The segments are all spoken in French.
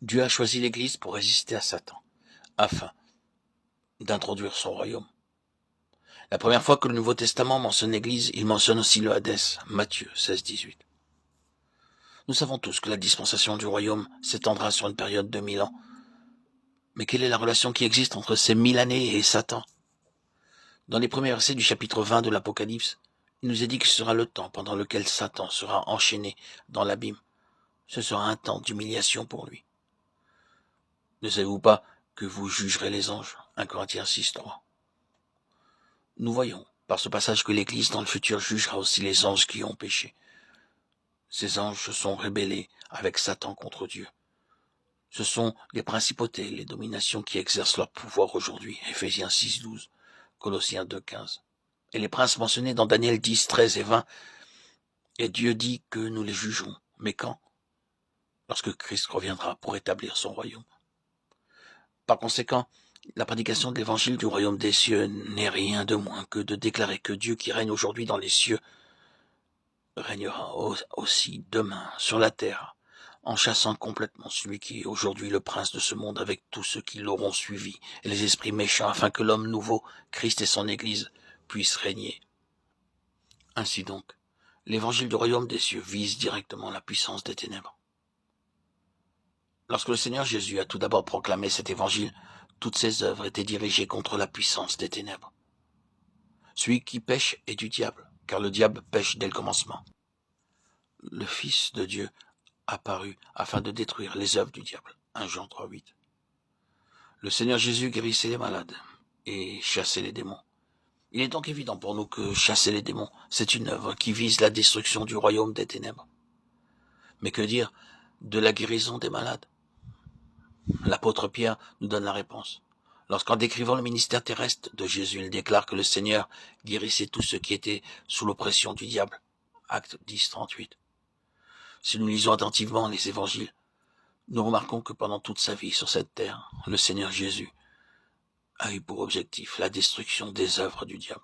Dieu a choisi l'Église pour résister à Satan, afin d'introduire son royaume. La première fois que le Nouveau Testament mentionne l'Église, il mentionne aussi le Hadès, Matthieu 16-18. Nous savons tous que la dispensation du royaume s'étendra sur une période de 1000 ans. Mais quelle est la relation qui existe entre ces 1000 années et Satan? Dans les premiers versets du chapitre 20 de l'Apocalypse, il nous est dit que ce sera le temps pendant lequel Satan sera enchaîné dans l'abîme. Ce sera un temps d'humiliation pour lui. Ne savez-vous pas que vous jugerez les anges? 1 Corinthiens 6-3. Nous voyons par ce passage que l'Église dans le futur jugera aussi les anges qui ont péché. Ces anges se sont rébellés avec Satan contre Dieu. Ce sont les principautés, les dominations qui exercent leur pouvoir aujourd'hui. Éphésiens 6-12, Colossiens 2-15. Et les princes mentionnés dans Daniel 10, 13 et 20. Et Dieu dit que nous les jugerons. Mais quand? Lorsque Christ reviendra pour établir son royaume. Par conséquent, la prédication de l'évangile du royaume des cieux n'est rien de moins que de déclarer que Dieu qui règne aujourd'hui dans les cieux régnera aussi demain sur la terre, en chassant complètement celui qui est aujourd'hui le prince de ce monde avec tous ceux qui l'auront suivi et les esprits méchants, afin que l'homme nouveau, Christ et son Église, puissent régner. Ainsi donc, l'évangile du royaume des cieux vise directement la puissance des ténèbres. Lorsque le Seigneur Jésus a tout d'abord proclamé cet évangile, toutes ses œuvres étaient dirigées contre la puissance des ténèbres. Celui qui pêche est du diable, car le diable pêche dès le commencement. Le Fils de Dieu apparu afin de détruire les œuvres du diable. 1 Jean 3,8. Le Seigneur Jésus guérissait les malades et chassait les démons. Il est donc évident pour nous que chasser les démons, c'est une œuvre qui vise la destruction du royaume des ténèbres. Mais que dire de la guérison des malades? L'apôtre Pierre nous donne la réponse. Lorsqu'en décrivant le ministère terrestre de Jésus, il déclare que le Seigneur guérissait tous ceux qui étaient sous l'oppression du diable. Acte 10, 38. Si nous lisons attentivement les évangiles, nous remarquons que pendant toute sa vie sur cette terre, le Seigneur Jésus a eu pour objectif la destruction des œuvres du diable.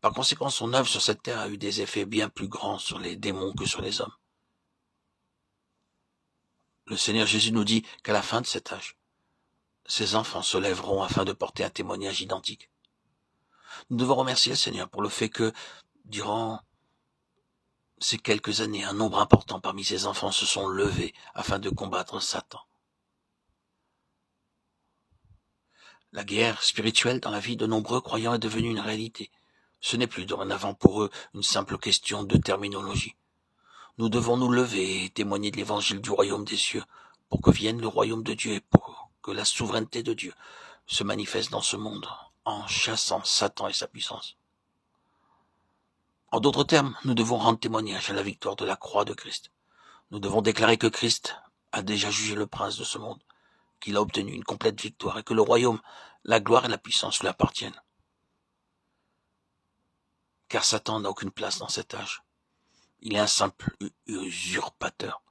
Par conséquent, son œuvre sur cette terre a eu des effets bien plus grands sur les démons que sur les hommes. Le Seigneur Jésus nous dit qu'à la fin de cet âge, ses enfants se lèveront afin de porter un témoignage identique. Nous devons remercier le Seigneur pour le fait que, durant ces quelques années, un nombre important parmi ses enfants se sont levés afin de combattre Satan. La guerre spirituelle dans la vie de nombreux croyants est devenue une réalité. Ce n'est plus dorénavant pour eux une simple question de terminologie. Nous devons nous lever et témoigner de l'évangile du royaume des cieux pour que vienne le royaume de Dieu et pour que la souveraineté de Dieu se manifeste dans ce monde en chassant Satan et sa puissance. En d'autres termes, nous devons rendre témoignage à la victoire de la croix de Christ. Nous devons déclarer que Christ a déjà jugé le prince de ce monde, qu'il a obtenu une complète victoire et que le royaume, la gloire et la puissance lui appartiennent. Car Satan n'a aucune place dans cet âge. Il est un simple usurpateur.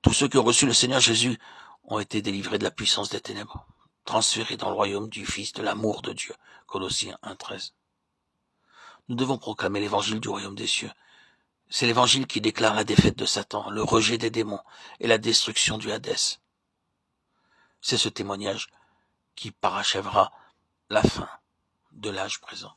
Tous ceux qui ont reçu le Seigneur Jésus ont été délivrés de la puissance des ténèbres, transférés dans le royaume du Fils de l'amour de Dieu. Colossiens 1,13. Nous devons proclamer l'évangile du royaume des cieux. C'est l'évangile qui déclare la défaite de Satan, le rejet des démons et la destruction du Hadès. C'est ce témoignage qui parachèvera la fin de l'âge présent.